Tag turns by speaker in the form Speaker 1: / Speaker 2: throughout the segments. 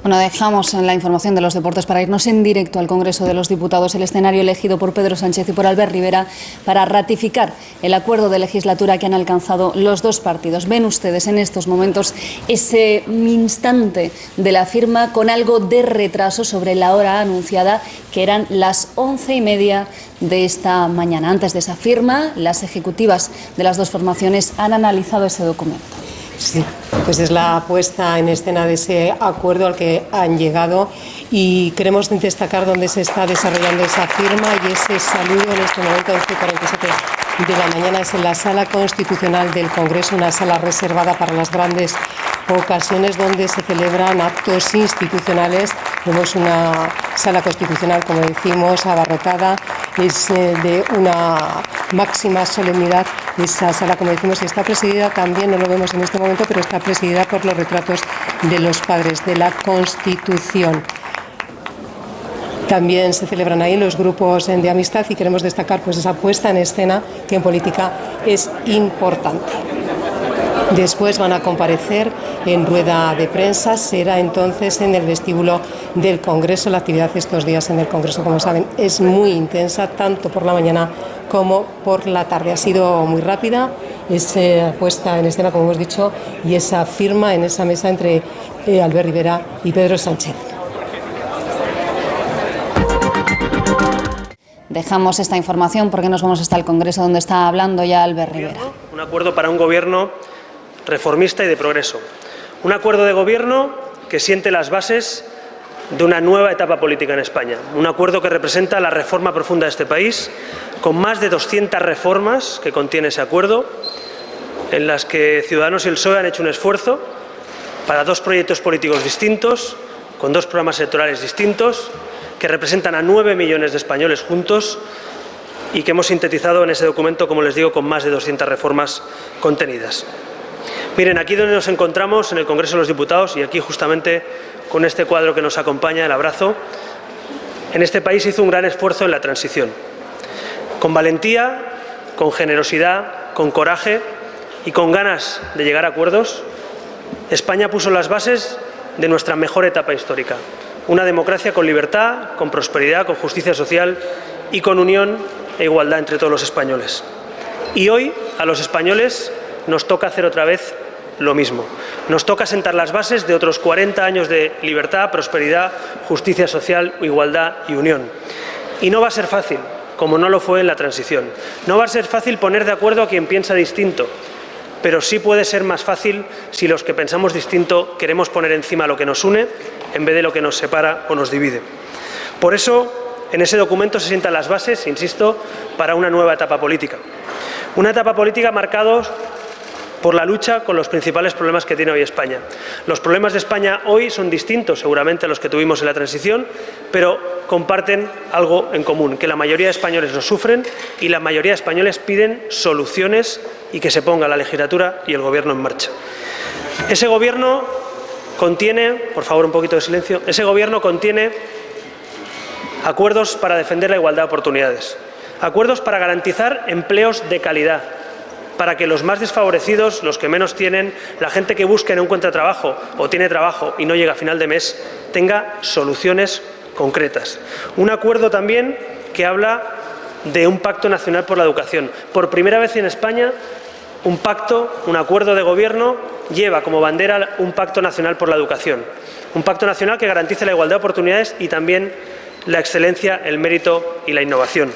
Speaker 1: Bueno, dejamos la información de los deportes para irnos en directo al Congreso de los Diputados, el escenario elegido por Pedro Sánchez y por Albert Rivera para ratificar el acuerdo de legislatura que han alcanzado los dos partidos. Ven ustedes en estos momentos ese instante de la firma con algo de retraso sobre la hora anunciada, que eran las 11:30 de esta mañana. Antes de esa firma, las ejecutivas de las dos formaciones han analizado ese documento.
Speaker 2: Sí, pues es la puesta en escena de ese acuerdo al que han llegado y queremos destacar dónde se está desarrollando esa firma, y ese saludo en este momento 11:47 de la mañana es en la Sala Constitucional del Congreso, una sala reservada para las grandes ocasiones donde se celebran actos institucionales. Vemos una sala constitucional, como decimos, abarrotada, es de una máxima solemnidad. Esa sala, como decimos, está presidida también, no lo vemos en este momento, pero está presidida por los retratos de los padres de la Constitución. También se celebran ahí los grupos de amistad y queremos destacar pues esa puesta en escena que en política es importante. Después van a comparecer en rueda de prensa, será entonces en el vestíbulo del Congreso. La actividad estos días en el Congreso, como saben, es muy intensa, tanto por la mañana como por la tarde. Ha sido muy rápida esa puesta en escena, como hemos dicho, y esa firma en esa mesa entre Albert Rivera y Pedro Sánchez.
Speaker 1: Dejamos esta información porque nos vamos hasta el Congreso, donde está hablando ya Albert Rivera.
Speaker 3: Un acuerdo para un gobierno reformista y de progreso. Un acuerdo de gobierno que siente las bases de una nueva etapa política en España. Un acuerdo que representa la reforma profunda de este país, con más de 200 reformas que contiene ese acuerdo, en las que Ciudadanos y el PSOE han hecho un esfuerzo para dos proyectos políticos distintos, con dos programas electorales distintos, que representan a 9 millones de españoles juntos y que hemos sintetizado en ese documento, como les digo, con más de 200 reformas contenidas. Miren, aquí donde nos encontramos, en el Congreso de los Diputados, y aquí justamente con este cuadro que nos acompaña, el abrazo, en este país hizo un gran esfuerzo en la transición. Con valentía, con generosidad, con coraje y con ganas de llegar a acuerdos, España puso las bases de nuestra mejor etapa histórica. Una democracia con libertad, con prosperidad, con justicia social y con unión e igualdad entre todos los españoles. Y hoy, a los españoles, nos toca hacer otra vez lo mismo. Nos toca sentar las bases de otros 40 años de libertad, prosperidad, justicia social, igualdad y unión. Y no va a ser fácil, como no lo fue en la transición. No va a ser fácil poner de acuerdo a quien piensa distinto, pero sí puede ser más fácil si los que pensamos distinto queremos poner encima lo que nos une en vez de lo que nos separa o nos divide. Por eso, en ese documento se sientan las bases, insisto, para una nueva etapa política. Una etapa política marcada por la lucha con los principales problemas que tiene hoy España. Los problemas de España hoy son distintos seguramente a los que tuvimos en la transición, pero comparten algo en común, que la mayoría de españoles los sufren y la mayoría de españoles piden soluciones y que se ponga la legislatura y el Gobierno en marcha. Ese Gobierno contiene, por favor un poquito de silencio, ese Gobierno contiene acuerdos para defender la igualdad de oportunidades, acuerdos para garantizar empleos de calidad, para que los más desfavorecidos, los que menos tienen, la gente que busca y no encuentra trabajo o tiene trabajo y no llega a final de mes, tenga soluciones concretas. Un acuerdo también que habla de un pacto nacional por la educación. Por primera vez en España, un pacto, un acuerdo de gobierno lleva como bandera un pacto nacional por la educación. Un pacto nacional que garantice la igualdad de oportunidades y también la excelencia, el mérito y la innovación.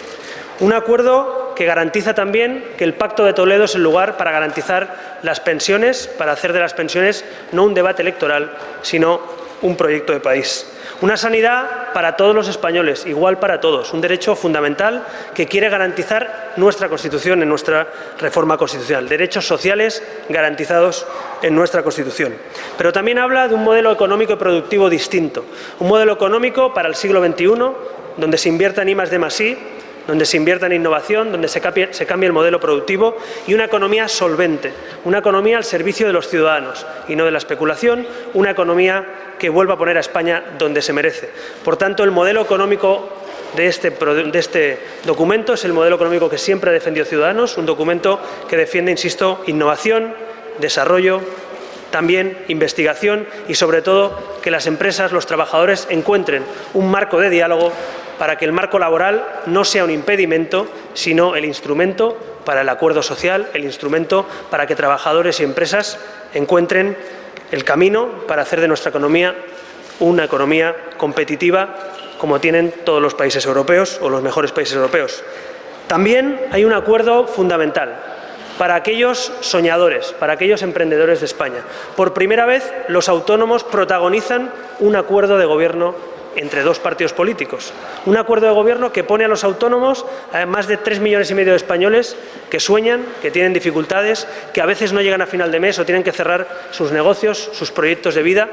Speaker 3: Un acuerdo que garantiza también que el Pacto de Toledo es el lugar para garantizar las pensiones, para hacer de las pensiones no un debate electoral, sino un proyecto de país. Una sanidad para todos los españoles, igual para todos, un derecho fundamental que quiere garantizar nuestra Constitución en nuestra reforma constitucional, derechos sociales garantizados en nuestra Constitución. Pero también habla de un modelo económico y productivo distinto, un modelo económico para el siglo XXI, donde se invierta en I+D+I, donde se invierta en innovación, donde se cambie el modelo productivo y una economía solvente, una economía al servicio de los ciudadanos y no de la especulación, una economía que vuelva a poner a España donde se merece. Por tanto, el modelo económico de este documento es el modelo económico que siempre ha defendido Ciudadanos, un documento que defiende, insisto, innovación, desarrollo, también investigación y, sobre todo, que las empresas, los trabajadores encuentren un marco de diálogo para que el marco laboral no sea un impedimento, sino el instrumento para el acuerdo social, el instrumento para que trabajadores y empresas encuentren el camino para hacer de nuestra economía una economía competitiva como tienen todos los países europeos o los mejores países europeos. También hay un acuerdo fundamental para aquellos soñadores, para aquellos emprendedores de España. Por primera vez, los autónomos protagonizan un acuerdo de gobierno entre dos partidos políticos. Un acuerdo de gobierno que pone a los autónomos, a más de 3,5 millones de españoles que sueñan, que tienen dificultades, que a veces no llegan a final de mes o tienen que cerrar sus negocios, sus proyectos de vida.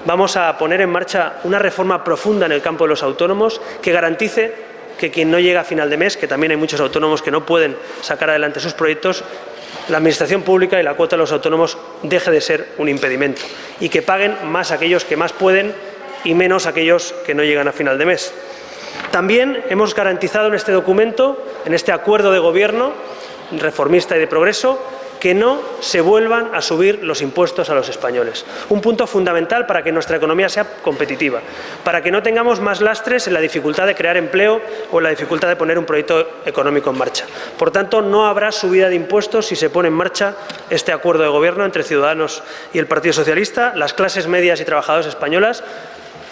Speaker 3: Vamos a poner en marcha una reforma profunda en el campo de los autónomos que garantice que quien no llega a final de mes, que también hay muchos autónomos que no pueden sacar adelante sus proyectos, la administración pública y la cuota de los autónomos deje de ser un impedimento y que paguen más aquellos que más pueden y menos aquellos que no llegan a final de mes. También hemos garantizado en este documento, en este acuerdo de gobierno reformista y de progreso, que no se vuelvan a subir los impuestos a los españoles. Un punto fundamental para que nuestra economía sea competitiva, para que no tengamos más lastres en la dificultad de crear empleo o en la dificultad de poner un proyecto económico en marcha. Por tanto, no habrá subida de impuestos si se pone en marcha este acuerdo de gobierno entre Ciudadanos y el Partido Socialista. Las clases medias y trabajadores españolas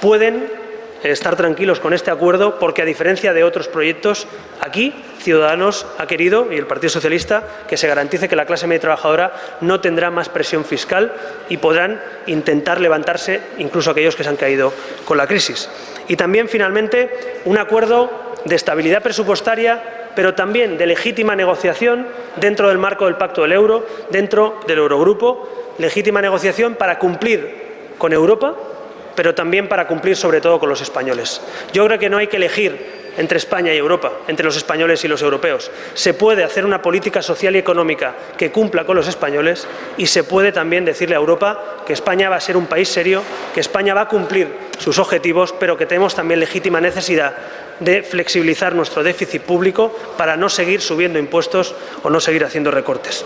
Speaker 3: pueden estar tranquilos con este acuerdo porque, a diferencia de otros proyectos, aquí Ciudadanos ha querido, y el Partido Socialista, que se garantice que la clase media trabajadora no tendrá más presión fiscal y podrán intentar levantarse incluso aquellos que se han caído con la crisis. Y también, finalmente, un acuerdo de estabilidad presupuestaria, pero también de legítima negociación dentro del marco del Pacto del Euro, dentro del Eurogrupo, legítima negociación para cumplir con Europa, pero también para cumplir sobre todo con los españoles. Yo creo que no hay que elegir entre España y Europa, entre los españoles y los europeos. Se puede hacer una política social y económica que cumpla con los españoles y se puede también decirle a Europa que España va a ser un país serio, que España va a cumplir sus objetivos, pero que tenemos también legítima necesidad de flexibilizar nuestro déficit público para no seguir subiendo impuestos o no seguir haciendo recortes.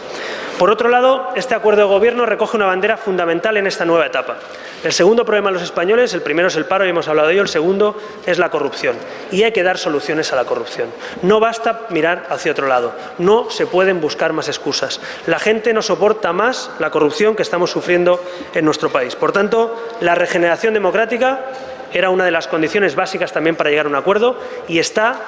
Speaker 3: Por otro lado, este acuerdo de gobierno recoge una bandera fundamental en esta nueva etapa. El segundo problema de los españoles, el primero es el paro y hemos hablado de ello, el segundo es la corrupción. Y hay que dar soluciones a la corrupción. No basta mirar hacia otro lado, no se pueden buscar más excusas. La gente no soporta más la corrupción que estamos sufriendo en nuestro país. Por tanto, la regeneración democrática era una de las condiciones básicas también para llegar a un acuerdo y está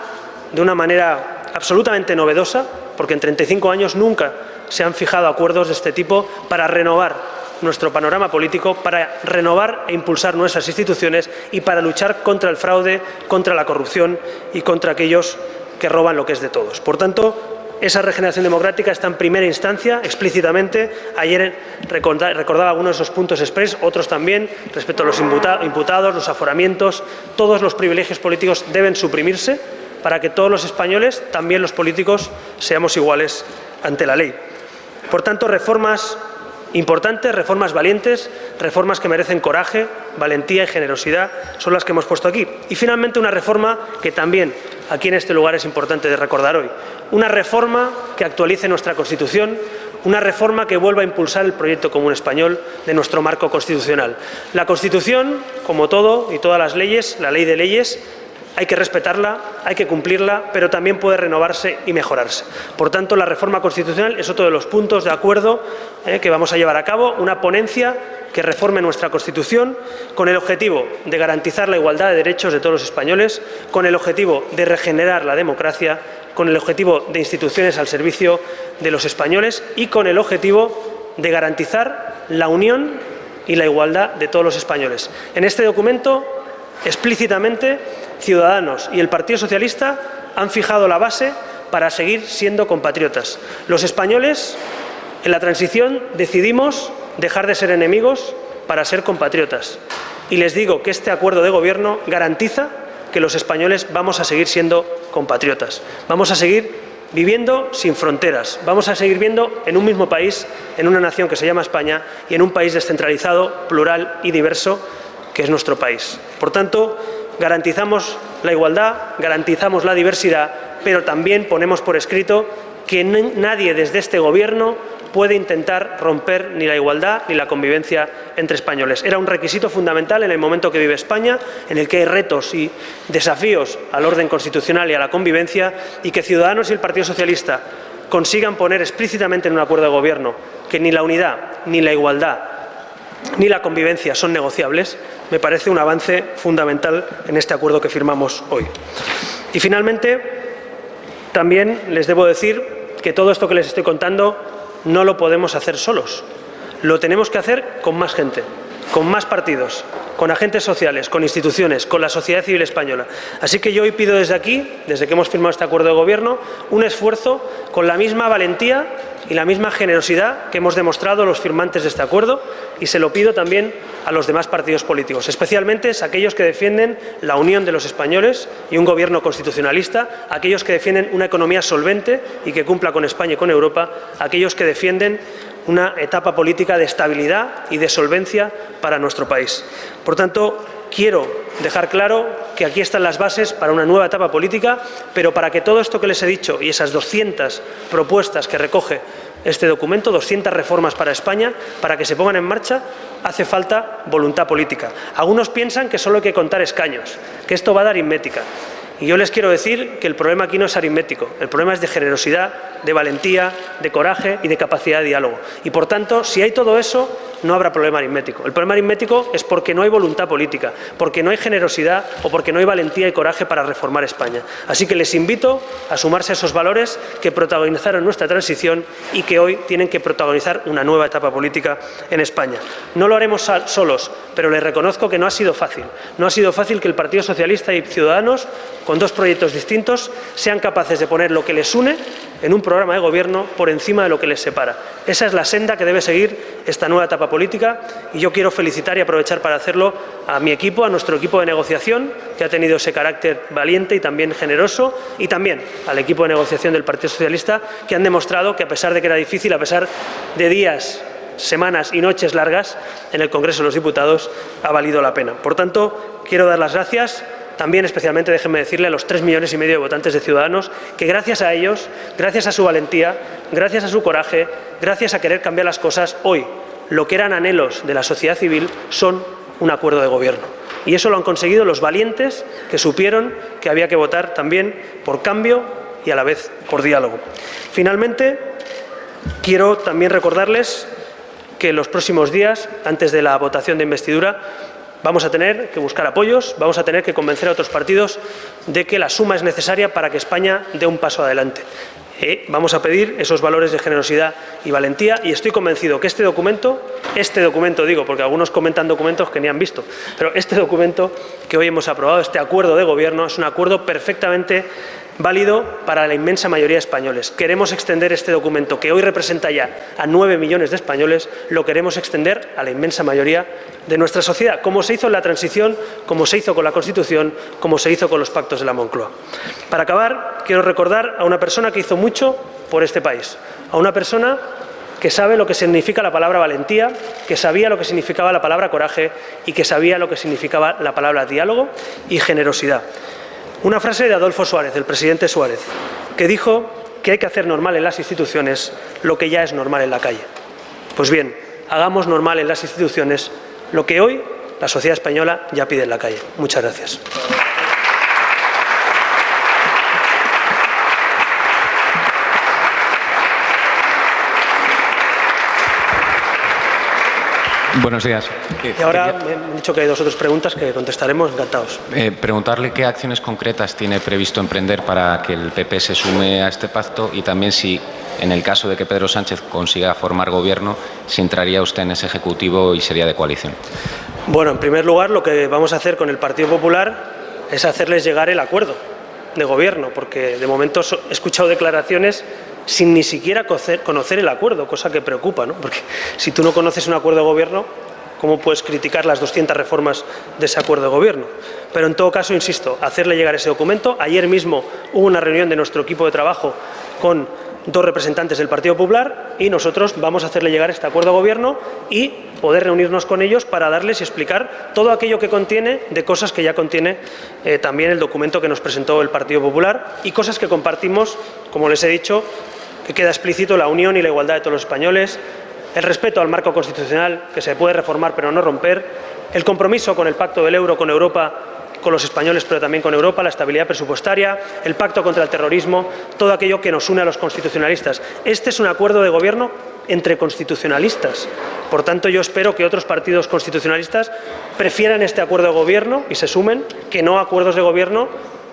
Speaker 3: de una manera absolutamente novedosa, porque en 35 años nunca se han fijado acuerdos de este tipo para renovar nuestro panorama político, para renovar e impulsar nuestras instituciones y para luchar contra el fraude, contra la corrupción y contra aquellos que roban lo que es de todos. Por tanto, esa regeneración democrática está en primera instancia, explícitamente. Ayer recordaba algunos de esos puntos express, otros también, respecto a los imputados, los aforamientos. Todos los privilegios políticos deben suprimirse para que todos los españoles, también los políticos, seamos iguales ante la ley. Por tanto, reformas importantes, reformas valientes, reformas que merecen coraje, valentía y generosidad son las que hemos puesto aquí. Y finalmente una reforma que también aquí en este lugar es importante de recordar hoy. Una reforma que actualice nuestra Constitución, una reforma que vuelva a impulsar el proyecto común español de nuestro marco constitucional. La Constitución, como todo y todas las leyes, la ley de leyes, hay que respetarla, hay que cumplirla, pero también puede renovarse y mejorarse. Por tanto, la reforma constitucional es otro de los puntos de acuerdo que vamos a llevar a cabo, una ponencia que reforme nuestra Constitución con el objetivo de garantizar la igualdad de derechos de todos los españoles, con el objetivo de regenerar la democracia, con el objetivo de instituciones al servicio de los españoles y con el objetivo de garantizar la unión y la igualdad de todos los españoles. En este documento, explícitamente, Ciudadanos y el Partido Socialista han fijado la base para seguir siendo compatriotas. Los españoles, en la transición, decidimos dejar de ser enemigos para ser compatriotas. Y les digo que este acuerdo de gobierno garantiza que los españoles vamos a seguir siendo compatriotas. Vamos a seguir viviendo sin fronteras. Vamos a seguir viviendo en un mismo país, en una nación que se llama España y en un país descentralizado, plural y diverso, que es nuestro país. Por tanto, garantizamos la igualdad, garantizamos la diversidad, pero también ponemos por escrito que nadie desde este Gobierno puede intentar romper ni la igualdad ni la convivencia entre españoles. Era un requisito fundamental en el momento que vive España, en el que hay retos y desafíos al orden constitucional y a la convivencia, y que Ciudadanos y el Partido Socialista consigan poner explícitamente en un acuerdo de gobierno que ni la unidad, ni la igualdad, ni la convivencia son negociables, me parece un avance fundamental en este acuerdo que firmamos hoy. Y finalmente, también les debo decir que todo esto que les estoy contando no lo podemos hacer solos. Lo tenemos que hacer con más gente, con más partidos, con agentes sociales, con instituciones, con la sociedad civil española. Así que yo hoy pido desde aquí, desde que hemos firmado este acuerdo de gobierno, un esfuerzo con la misma valentía y la misma generosidad que hemos demostrado los firmantes de este acuerdo, y se lo pido también a los demás partidos políticos, especialmente a aquellos que defienden la unión de los españoles y un gobierno constitucionalista, aquellos que defienden una economía solvente y que cumpla con España y con Europa, aquellos que defienden una etapa política de estabilidad y de solvencia para nuestro país. Por tanto, quiero dejar claro que aquí están las bases para una nueva etapa política, pero para que todo esto que les he dicho y esas 200 propuestas que recoge este documento, 200 reformas para España, para que se pongan en marcha, hace falta voluntad política. Algunos piensan que solo hay que contar escaños, que esto va de aritmética. Y yo les quiero decir que el problema aquí no es aritmético, el problema es de generosidad, de valentía, de coraje y de capacidad de diálogo. Y por tanto, si hay todo eso, no habrá problema aritmético. El problema aritmético es porque no hay voluntad política, porque no hay generosidad o porque no hay valentía y coraje para reformar España. Así que les invito a sumarse a esos valores que protagonizaron nuestra transición y que hoy tienen que protagonizar una nueva etapa política en España. No lo haremos solos, pero les reconozco que no ha sido fácil. No ha sido fácil que el Partido Socialista y Ciudadanos, con dos proyectos distintos, sean capaces de poner lo que les une en un programa de gobierno por encima de lo que les separa. Esa es la senda que debe seguir esta nueva etapa política, y yo quiero felicitar y aprovechar para hacerlo a mi equipo, a nuestro equipo de negociación, que ha tenido ese carácter valiente y también generoso, y también al equipo de negociación del Partido Socialista, que han demostrado que, a pesar de que era difícil, a pesar de días, semanas y noches largas en el Congreso de los Diputados, ha valido la pena. Por tanto, quiero dar las gracias. También, especialmente, déjenme decirle a los 3,5 millones de votantes de Ciudadanos que gracias a ellos, gracias a su valentía, gracias a su coraje, gracias a querer cambiar las cosas, hoy lo que eran anhelos de la sociedad civil son un acuerdo de gobierno. Y eso lo han conseguido los valientes que supieron que había que votar también por cambio y a la vez por diálogo. Finalmente, quiero también recordarles que en los próximos días, antes de la votación de investidura, vamos a tener que buscar apoyos, vamos a tener que convencer a otros partidos de que la suma es necesaria para que España dé un paso adelante. Vamos a pedir esos valores de generosidad y valentía, y estoy convencido que este documento digo, porque algunos comentan documentos que ni han visto, pero este documento que hoy hemos aprobado, este acuerdo de gobierno, es un acuerdo perfectamente válido para la inmensa mayoría de españoles. Queremos extender este documento, que hoy representa ya a 9 millones de españoles, lo queremos extender a la inmensa mayoría de nuestra sociedad, como se hizo en la transición, como se hizo con la Constitución, como se hizo con los pactos de la Moncloa. Para acabar, quiero recordar a una persona que hizo mucho por este país, a una persona que sabe lo que significa la palabra valentía, que sabía lo que significaba la palabra coraje y que sabía lo que significaba la palabra diálogo y generosidad. Una frase de Adolfo Suárez, del presidente Suárez, que dijo que hay que hacer normal en las instituciones lo que ya es normal en la calle. Pues bien, hagamos normal en las instituciones lo que hoy la sociedad española ya pide en la calle. Muchas gracias.
Speaker 4: Buenos días.
Speaker 3: Y ahora me han dicho que hay 2 o 3 preguntas que contestaremos, encantados.
Speaker 4: Preguntarle qué acciones concretas tiene previsto emprender para que el PP se sume a este pacto, y también si, en el caso de que Pedro Sánchez consiga formar gobierno, si entraría usted en ese ejecutivo y sería de coalición.
Speaker 3: Bueno, en primer lugar, lo que vamos a hacer con el Partido Popular es hacerles llegar el acuerdo de gobierno, porque de momento he escuchado declaraciones sin ni siquiera conocer el acuerdo, cosa que preocupa, ¿no? Porque si tú no conoces un acuerdo de gobierno, ¿cómo puedes criticar las 200 reformas de ese acuerdo de gobierno? Pero en todo caso, insisto, hacerle llegar ese documento. Ayer mismo hubo una reunión de nuestro equipo de trabajo con 2 representantes del Partido Popular, y nosotros vamos a hacerle llegar este acuerdo de gobierno y poder reunirnos con ellos para darles y explicar todo aquello que contiene, de cosas que ya contiene también el documento que nos presentó el Partido Popular, y cosas que compartimos, como les he dicho, que queda explícito la unión y la igualdad de todos los españoles, el respeto al marco constitucional, que se puede reformar pero no romper, el compromiso con el pacto del euro, con Europa, con los españoles, pero también con Europa, la estabilidad presupuestaria, el pacto contra el terrorismo, todo aquello que nos une a los constitucionalistas. Este es un acuerdo de gobierno entre constitucionalistas. Por tanto, yo espero que otros partidos constitucionalistas prefieran este acuerdo de gobierno y se sumen, que no acuerdos de gobierno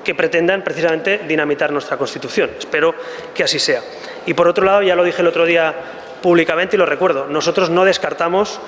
Speaker 3: que pretendan precisamente dinamitar nuestra Constitución. Espero que así sea. Y por otro lado, ya lo dije el otro día públicamente y lo recuerdo, nosotros no descartamos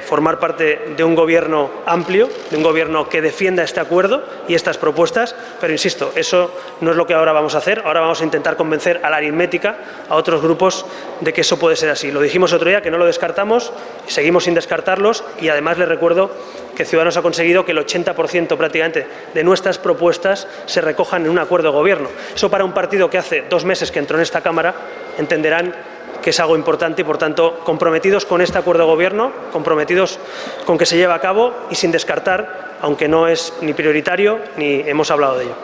Speaker 3: formar parte de un gobierno amplio, de un gobierno que defienda este acuerdo y estas propuestas, pero insisto, eso no es lo que ahora vamos a hacer. Ahora vamos a intentar convencer a la aritmética, a otros grupos, de que eso puede ser así. Lo dijimos otro día, que no lo descartamos, y seguimos sin descartarlos, y además les recuerdo que Ciudadanos ha conseguido que el 80% prácticamente de nuestras propuestas se recojan en un acuerdo de gobierno. Eso para un partido que hace 2 meses que entró en esta Cámara entenderán que es algo importante y, por tanto, comprometidos con este acuerdo de gobierno, comprometidos con que se lleve a cabo y sin descartar, aunque no es ni prioritario ni hemos hablado de ello.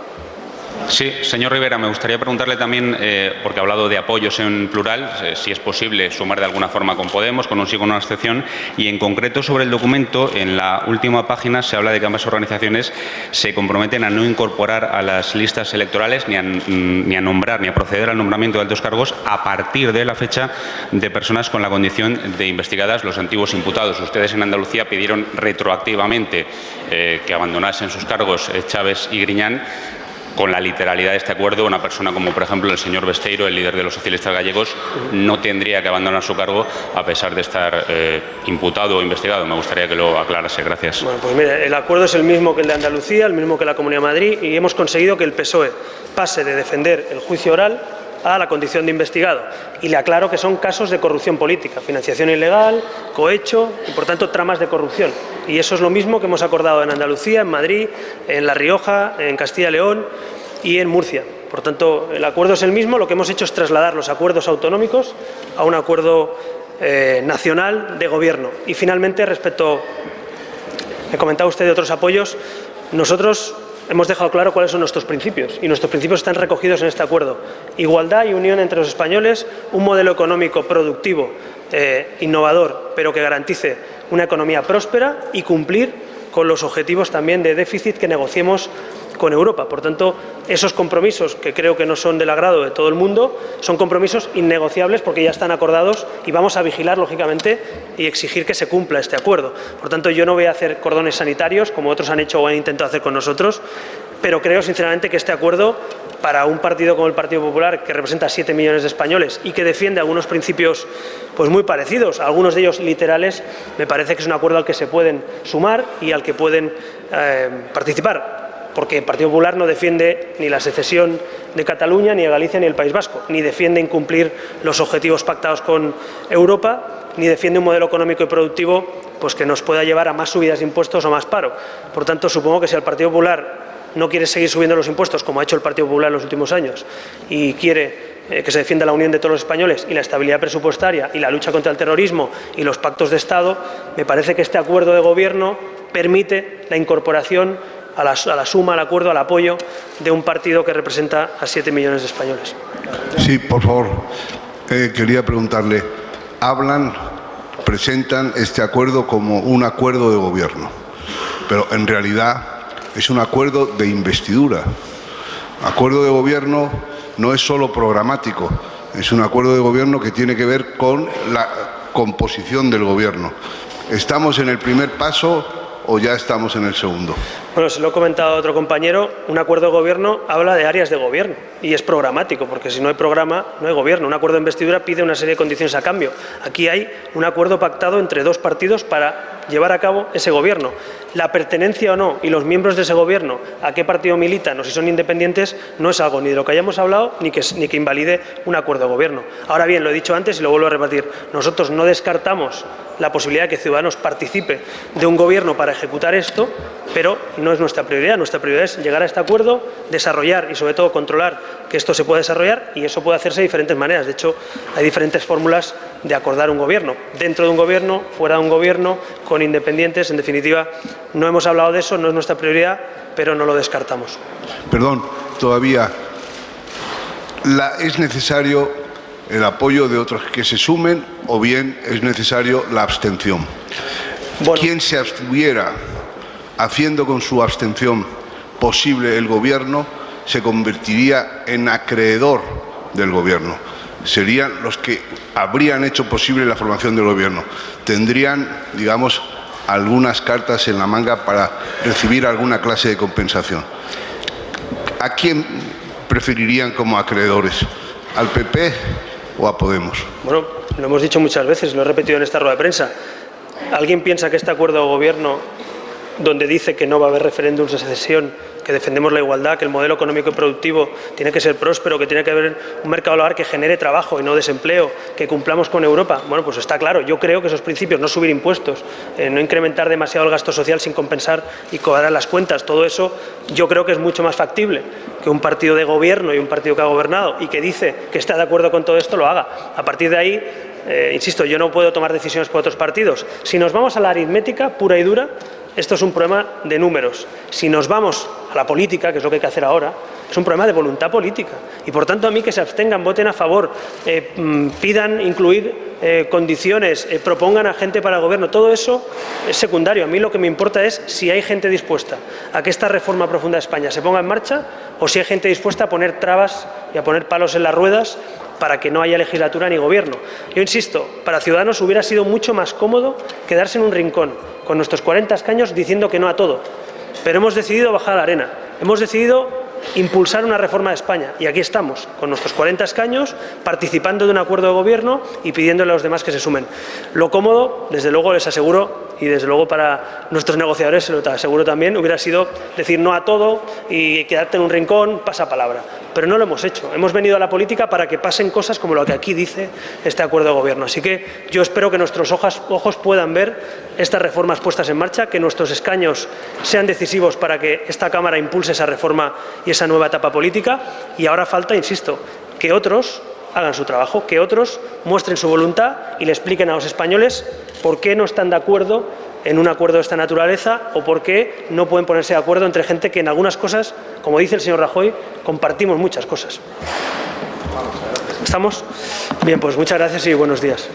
Speaker 5: Sí, señor Rivera, me gustaría preguntarle también, porque ha hablado de apoyos en plural, si es posible sumar de alguna forma con Podemos, con un sí, con una abstención, y en concreto sobre el documento, en la última página se habla de que ambas organizaciones se comprometen a no incorporar a las listas electorales ni a nombrar, ni a proceder al nombramiento de altos cargos a partir de la fecha de personas con la condición de investigadas, los antiguos imputados. Ustedes en Andalucía pidieron retroactivamente que abandonasen sus cargos Chávez y Griñán. Con la literalidad de este acuerdo, una persona como, por ejemplo, el señor Besteiro, el líder de los socialistas gallegos, no tendría que abandonar su cargo a pesar de estar imputado o investigado. Me gustaría que lo aclarase. Gracias.
Speaker 3: Bueno, pues mire, el acuerdo es el mismo que el de Andalucía, el mismo que la Comunidad de Madrid, y hemos conseguido que el PSOE pase de defender el juicio oral a la condición de investigado. Y le aclaro que son casos de corrupción política, financiación ilegal, cohecho y, por tanto, tramas de corrupción. Y eso es lo mismo que hemos acordado en Andalucía, en Madrid, en La Rioja, en Castilla y León y en Murcia. Por tanto, el acuerdo es el mismo. Lo que hemos hecho es trasladar los acuerdos autonómicos a un acuerdo nacional de gobierno. Y, finalmente, respecto, me comentaba usted de otros apoyos, nosotros hemos dejado claro cuáles son nuestros principios, y nuestros principios están recogidos en este acuerdo. Igualdad y unión entre los españoles, un modelo económico productivo, innovador, pero que garantice una economía próspera, y cumplir con los objetivos también de déficit que negociemos con Europa. Por tanto, esos compromisos, que creo que no son del agrado de todo el mundo, son compromisos innegociables porque ya están acordados, y vamos a vigilar, lógicamente, y exigir que se cumpla este acuerdo. Por tanto, yo no voy a hacer cordones sanitarios, como otros han hecho o han intentado hacer con nosotros, pero creo sinceramente que este acuerdo, para un partido como el Partido Popular, que representa a 7 millones de españoles y que defiende algunos principios pues muy parecidos, algunos de ellos literales, me parece que es un acuerdo al que se pueden sumar y al que pueden participar. Porque el Partido Popular no defiende ni la secesión de Cataluña, ni de Galicia, ni el País Vasco, ni defiende incumplir los objetivos pactados con Europa, ni defiende un modelo económico y productivo pues que nos pueda llevar a más subidas de impuestos o más paro. Por tanto, supongo que si el Partido Popular no quiere seguir subiendo los impuestos, como ha hecho el Partido Popular en los últimos años, y quiere que se defienda la unión de todos los españoles y la estabilidad presupuestaria y la lucha contra el terrorismo y los pactos de Estado, me parece que este acuerdo de gobierno permite la incorporación a la suma, al acuerdo, al apoyo de un partido que representa a 7 millones de españoles.
Speaker 6: Sí, por favor. Quería preguntarle, presentan este acuerdo como un acuerdo de gobierno, pero en realidad es un acuerdo de investidura. Acuerdo de gobierno no es solo programático, es un acuerdo de gobierno que tiene que ver con la composición del gobierno. ¿Estamos en el primer paso o ya estamos en el segundo?
Speaker 3: Bueno, se lo he comentado a otro compañero, un acuerdo de gobierno habla de áreas de gobierno y es programático, porque si no hay programa, no hay gobierno. Un acuerdo de investidura pide una serie de condiciones a cambio. Aquí hay un acuerdo pactado entre 2 partidos para llevar a cabo ese gobierno. La pertenencia o no y los miembros de ese gobierno, a qué partido militan o si son independientes, no es algo ni de lo que hayamos hablado ni que invalide un acuerdo de gobierno. Ahora bien, lo he dicho antes y lo vuelvo a repetir, nosotros no descartamos la posibilidad de que Ciudadanos participe de un gobierno para ejecutar esto, pero no es nuestra prioridad. Nuestra prioridad es llegar a este acuerdo, desarrollar y, sobre todo, controlar que esto se pueda desarrollar, y eso puede hacerse de diferentes maneras. De hecho, hay diferentes fórmulas de acordar un gobierno, dentro de un gobierno, fuera de un gobierno, con independientes. En definitiva, no hemos hablado de eso, no es nuestra prioridad, pero no lo descartamos.
Speaker 6: Perdón, todavía. Es necesario el apoyo de otros que se sumen o bien es necesario la abstención.
Speaker 3: Bueno.
Speaker 6: Quien se abstuviera haciendo con su abstención posible el Gobierno se convertiría en acreedor del Gobierno. Serían los que habrían hecho posible la formación del Gobierno. Tendrían, digamos, algunas cartas en la manga para recibir alguna clase de compensación. ¿A quién preferirían como acreedores? ¿Al PP o a Podemos?
Speaker 3: Bueno, lo hemos dicho muchas veces, lo he repetido en esta rueda de prensa. ¿Alguien piensa que este acuerdo de gobierno, donde dice que no va a haber referéndums de secesión, que defendemos la igualdad, que el modelo económico y productivo tiene que ser próspero, que tiene que haber un mercado laboral que genere trabajo y no desempleo, que cumplamos con Europa? Bueno, pues está claro. Yo creo que esos principios, no subir impuestos, no incrementar demasiado el gasto social sin compensar y cobrar las cuentas, todo eso yo creo que es mucho más factible que un partido de gobierno y un partido que ha gobernado y que dice que está de acuerdo con todo esto lo haga. A partir de ahí, insisto, yo no puedo tomar decisiones por otros partidos. Si nos vamos a la aritmética pura y dura, esto es un problema de números. Si nos vamos a la política, que es lo que hay que hacer ahora, es un problema de voluntad política. Y por tanto a mí que se abstengan, voten a favor, pidan incluir condiciones, propongan a gente para el gobierno, todo eso es secundario. A mí lo que me importa es si hay gente dispuesta a que esta reforma profunda de España se ponga en marcha o si hay gente dispuesta a poner trabas y a poner palos en las ruedas para que no haya legislatura ni gobierno. Yo insisto, para Ciudadanos hubiera sido mucho más cómodo quedarse en un rincón con nuestros 40 escaños diciendo que no a todo. Pero hemos decidido bajar a la arena, hemos decidido impulsar una reforma de España y aquí estamos, con nuestros 40 escaños, participando de un acuerdo de gobierno y pidiéndole a los demás que se sumen. Lo cómodo, desde luego les aseguro, y desde luego para nuestros negociadores se lo aseguro también, hubiera sido decir no a todo y quedarte en un rincón, pasa palabra. Pero no lo hemos hecho. Hemos venido a la política para que pasen cosas como lo que aquí dice este acuerdo de gobierno. Así que yo espero que nuestros ojos puedan ver estas reformas puestas en marcha, que nuestros escaños sean decisivos para que esta Cámara impulse esa reforma y esa nueva etapa política. Y ahora falta, insisto, que otros hagan su trabajo, que otros muestren su voluntad y le expliquen a los españoles por qué no están de acuerdo en un acuerdo de esta naturaleza o por qué no pueden ponerse de acuerdo entre gente que en algunas cosas, como dice el señor Rajoy, compartimos muchas cosas. ¿Estamos? Bien, pues muchas gracias y buenos días.